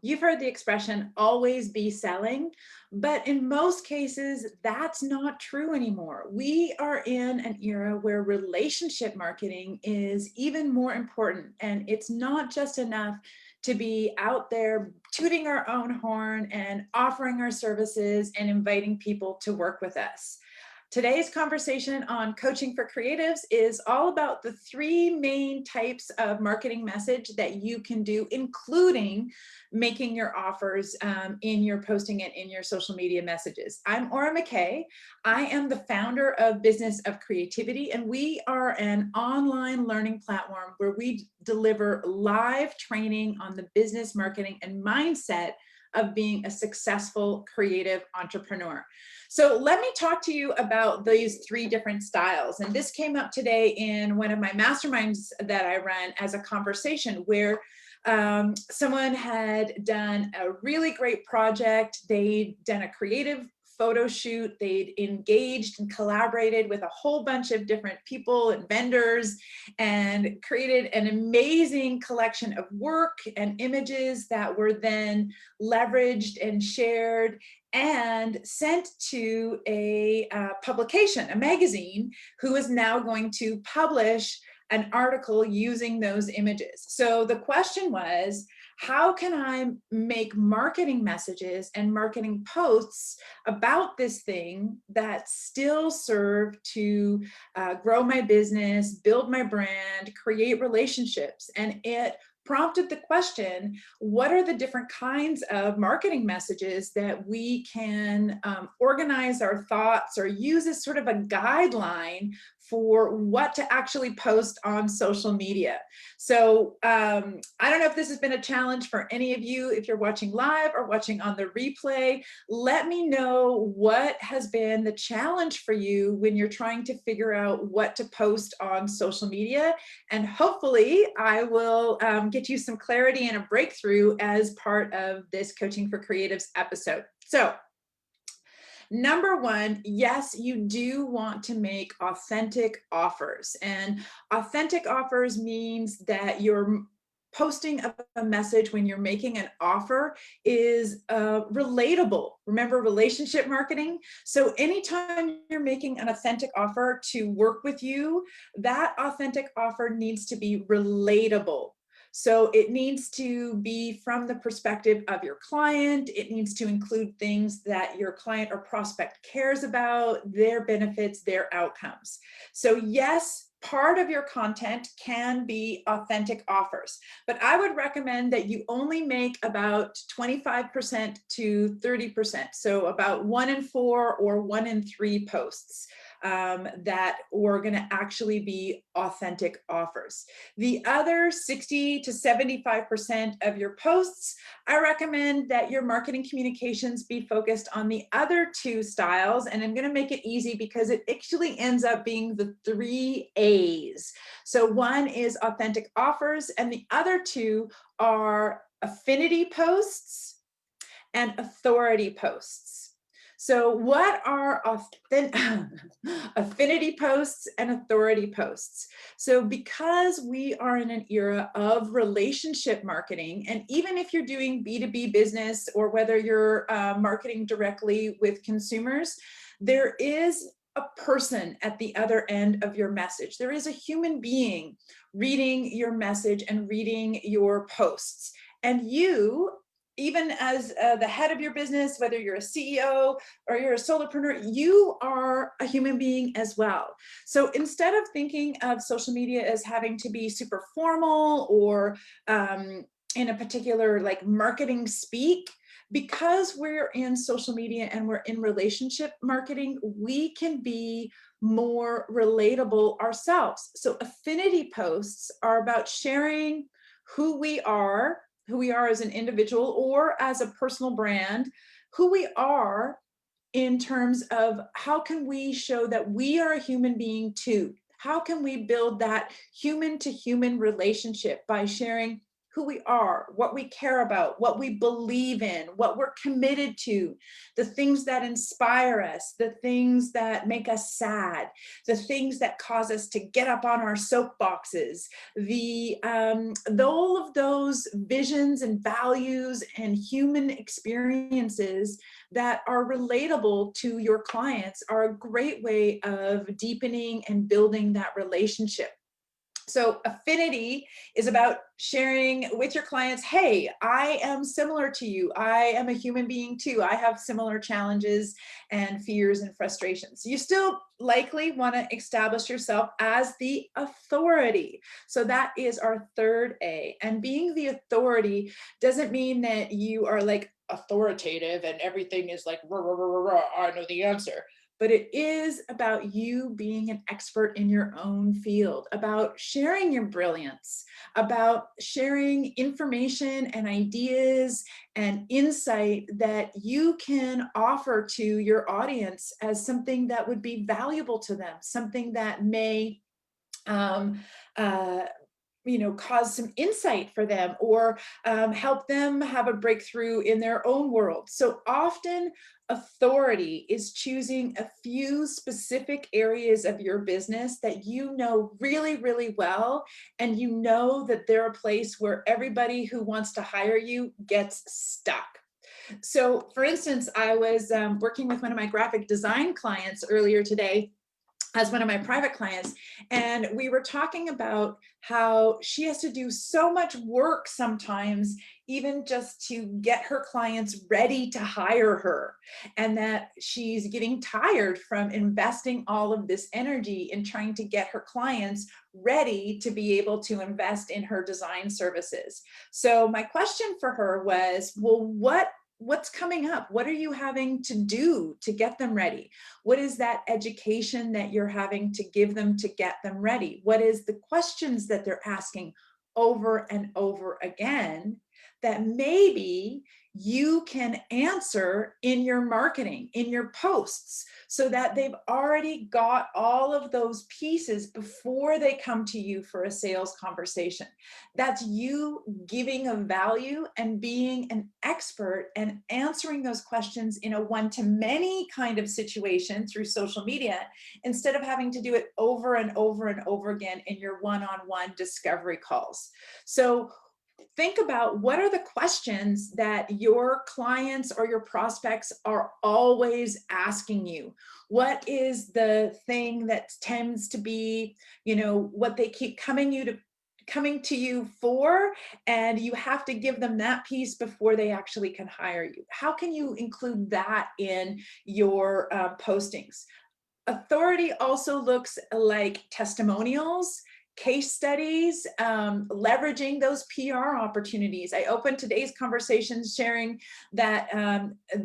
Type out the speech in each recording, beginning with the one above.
You've heard the expression always be selling, but in most cases, that's not true anymore. We are in an era where relationship marketing is even more important. And it's not just enough to be out there tooting our own horn and offering our services and inviting people to work with us. Today's conversation on coaching for creatives is all about the three main types of marketing message that you can do, including making your offers in your posting and in your social media messages. I'm Aura McKay. I am the founder of Business of Creativity, and we are an online learning platform where we deliver live training on the business, marketing, and mindset of being a successful creative entrepreneur. So let me talk to you about these three different styles. And this came up today in one of my masterminds that I run as a conversation where someone had done a really great project. They'd done a creative photo shoot. They'd engaged and collaborated with a whole bunch of different people and vendors and created an amazing collection of work and images that were then leveraged and shared and sent to a publication, a magazine, who is now going to publish an article using those images. So the question was, how can I make marketing messages and marketing posts about this thing that still serve to grow my business, build my brand, create relationships? And it prompted the question, what are the different kinds of marketing messages that we can organize our thoughts or use as sort of a guideline for what to actually post on social media? So I don't know if this has been a challenge for any of you. If you're watching live or watching on the replay, let me know what has been the challenge for you when you're trying to figure out what to post on social media. And hopefully I will get you some clarity and a breakthrough as part of this Coaching for Creatives episode. So number one, yes, you do want to make authentic offers. And authentic offers means that you're posting a message when you're making an offer is relatable. Remember relationship marketing? So anytime you're making an authentic offer to work with you, that authentic offer needs to be relatable. So it needs to be from the perspective of your client. It needs to include things that your client or prospect cares about, their benefits, their outcomes. So yes, part of your content can be authentic offers, but I would recommend that you only make about 25% to 30%. So about 1 in 4 or 1 in 3 posts that are going to actually be authentic offers. The other 60 to 75% of your posts, I recommend that your marketing communications be focused on the other two styles. And I'm going to make it easy because it actually ends up being the 3 A's. So one is authentic offers, and the other two are affinity posts and authority posts. So what are affinity posts and authority posts? So because we are in an era of relationship marketing, and even if you're doing B2B business or whether you're marketing directly with consumers, there is a person at the other end of your message. There is a human being reading your message and reading your posts. And you, even as the head of your business, whether you're a CEO or you're a solopreneur, you are a human being as well. So instead of thinking of social media as having to be super formal or in a particular like marketing speak, because we're in social media and we're in relationship marketing, we can be more relatable ourselves. So affinity posts are about sharing who we are as an individual or as a personal brand, who we are in terms of how can we show that we are a human being too? How can we build that human to human relationship by sharing who we are, what we care about, what we believe in, what we're committed to, the things that inspire us, the things that make us sad, the things that cause us to get up on our soapboxes, all of those visions and values and human experiences that are relatable to your clients are a great way of deepening and building that relationship. So affinity is about sharing with your clients, hey, I am similar to you. I am a human being too. I have similar challenges and fears and frustrations. You still likely want to establish yourself as the authority. So that is our third A. And being the authority doesn't mean that you are like authoritative and everything is like, rah, rah, rah, rah, rah, I know the answer. But it is about you being an expert in your own field, about sharing your brilliance, about sharing information and ideas and insight that you can offer to your audience as something that would be valuable to them, something that may um, uh, cause some insight for them, or help them have a breakthrough in their own world. So often authority is choosing a few specific areas of your business that you know really, really well, and you know that they're a place where everybody who wants to hire you gets stuck. So for instance, I was working with one of my graphic design clients earlier today as one of my private clients, and we were talking about how she has to do so much work sometimes, even just to get her clients ready to hire her, and that she's getting tired from investing all of this energy in trying to get her clients ready to be able to invest in her design services. So my question for her was, well, what's coming up? What are you having to do to get them ready? What is that education that you're having to give them to get them ready? What is the questions that they're asking over and over again that maybe you can answer in your marketing, in your posts, so that they've already got all of those pieces before they come to you for a sales conversation? That's you giving a value and being an expert and answering those questions in a one-to-many kind of situation through social media, instead of having to do it over and over and over again in your one-on-one discovery calls. So think about, what are the questions that your clients or your prospects are always asking you? What is the thing that tends to be, what they keep coming to you for, and you have to give them that piece before they actually can hire you? How can you include that in your postings? Authority also looks like testimonials, case studies, leveraging those PR opportunities. I opened today's conversation sharing that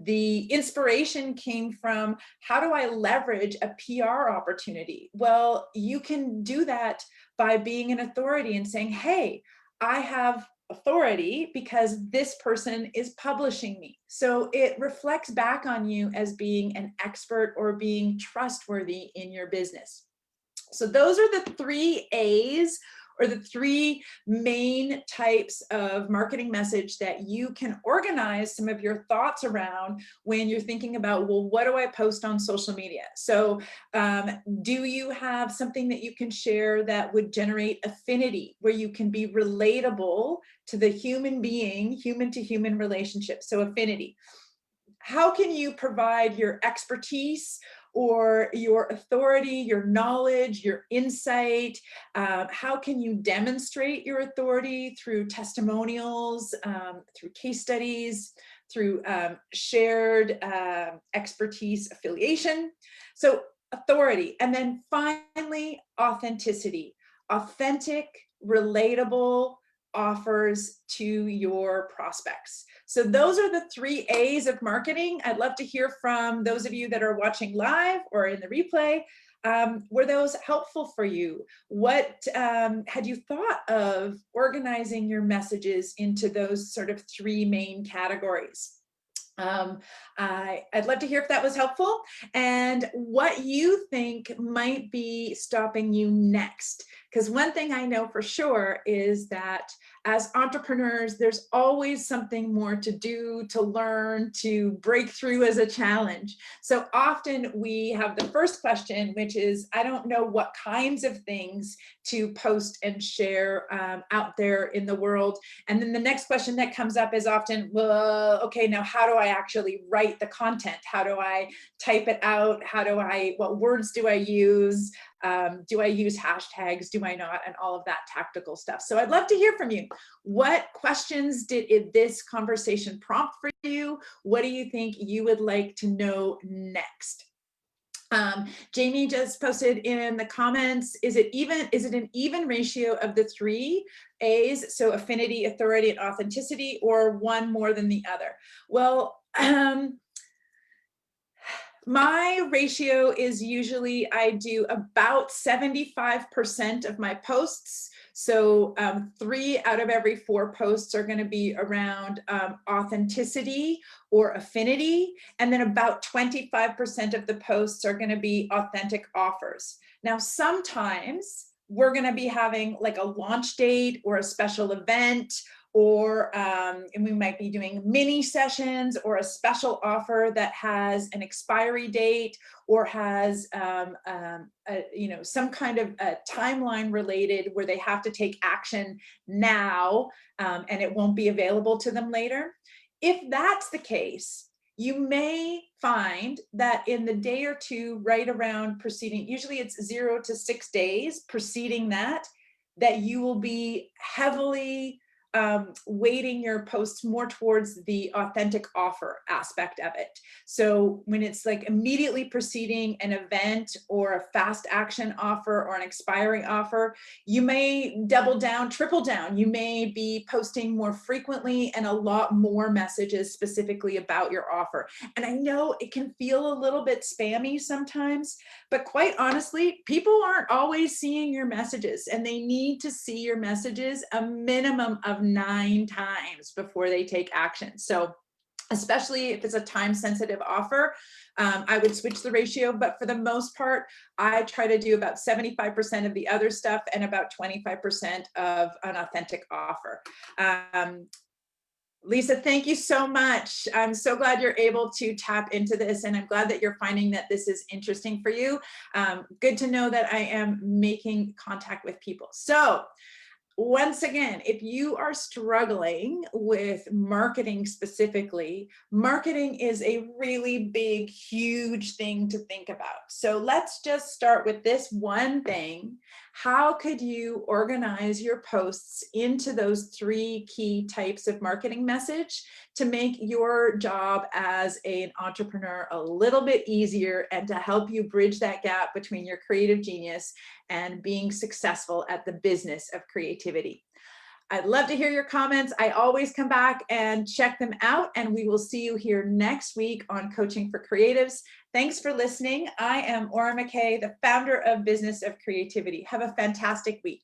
the inspiration came from, how do I leverage a PR opportunity? Well, you can do that by being an authority and saying, hey, I have authority because this person is publishing me. So it reflects back on you as being an expert or being trustworthy in your business. So those are the three A's, or the three main types of marketing message that you can organize some of your thoughts around when you're thinking about, well, what do I post on social media? So do you have something that you can share that would generate affinity, where you can be relatable to the human being, human to human relationship? So affinity. How can you provide your expertise or your authority, your knowledge, your insight? How can you demonstrate your authority? Through testimonials, through case studies, through shared expertise affiliation. So authority. And then finally, authenticity. Authentic, relatable offers to your prospects. So those are the three A's of marketing. I'd love to hear from those of you that are watching live or in the replay. Were those helpful for you? What had you thought of organizing your messages into those sort of three main categories? I'd love to hear if that was helpful, and what you think might be stopping you next Because one thing I know for sure is that as entrepreneurs, there's always something more to do, to learn, to break through as a challenge. So often we have the first question, which is, I don't know what kinds of things to post and share out there in the world. And then the next question that comes up is often, well, okay, now how do I actually write the content? How do I type it out? What words do I use? Do I use hashtags? Do I not? And all of that tactical stuff. So I'd love to hear from you. What questions did this conversation prompt for you? What do you think you would like to know next? Jamie just posted in the comments, is it an even ratio of the three A's, so affinity, authority, and authenticity, or one more than the other? Well, my ratio is usually I do about 75% of my posts. So 3 out of every 4 posts are going to be around authenticity or affinity. And then about 25% of the posts are going to be authentic offers. Now, sometimes we're going to be having like a launch date or a special event, or and we might be doing mini sessions or a special offer that has an expiry date or has some kind of a timeline related where they have to take action now, and it won't be available to them later. If that's the case, you may find that in the day or two right around preceding, usually it's 0 to 6 days preceding that you will be heavily weighting your posts more towards the authentic offer aspect of it. So when it's like immediately preceding an event or a fast action offer or an expiring offer, you may double down, triple down. You may be posting more frequently and a lot more messages specifically about your offer. And I know it can feel a little bit spammy sometimes, but quite honestly, people aren't always seeing your messages, and they need to see your messages a minimum of 9 times before they take action. So especially if it's a time-sensitive offer, I would switch the ratio, but for the most part, I try to do about 75% of the other stuff and about 25% of an authentic offer. Lisa, thank you so much. I'm so glad you're able to tap into this, and I'm glad that you're finding that this is interesting for you. Good to know that I am making contact with people. So once again, if you are struggling with marketing specifically, marketing is a really big, huge thing to think about. So let's just start with this one thing. How could you organize your posts into those 3 key types of marketing message to make your job as an entrepreneur a little bit easier and to help you bridge that gap between your creative genius and being successful at the business of creativity? I'd love to hear your comments. I always come back and check them out, and we will see you here next week on Coaching for Creatives. Thanks for listening. I am Aura McKay, the founder of Business of Creativity. Have a fantastic week.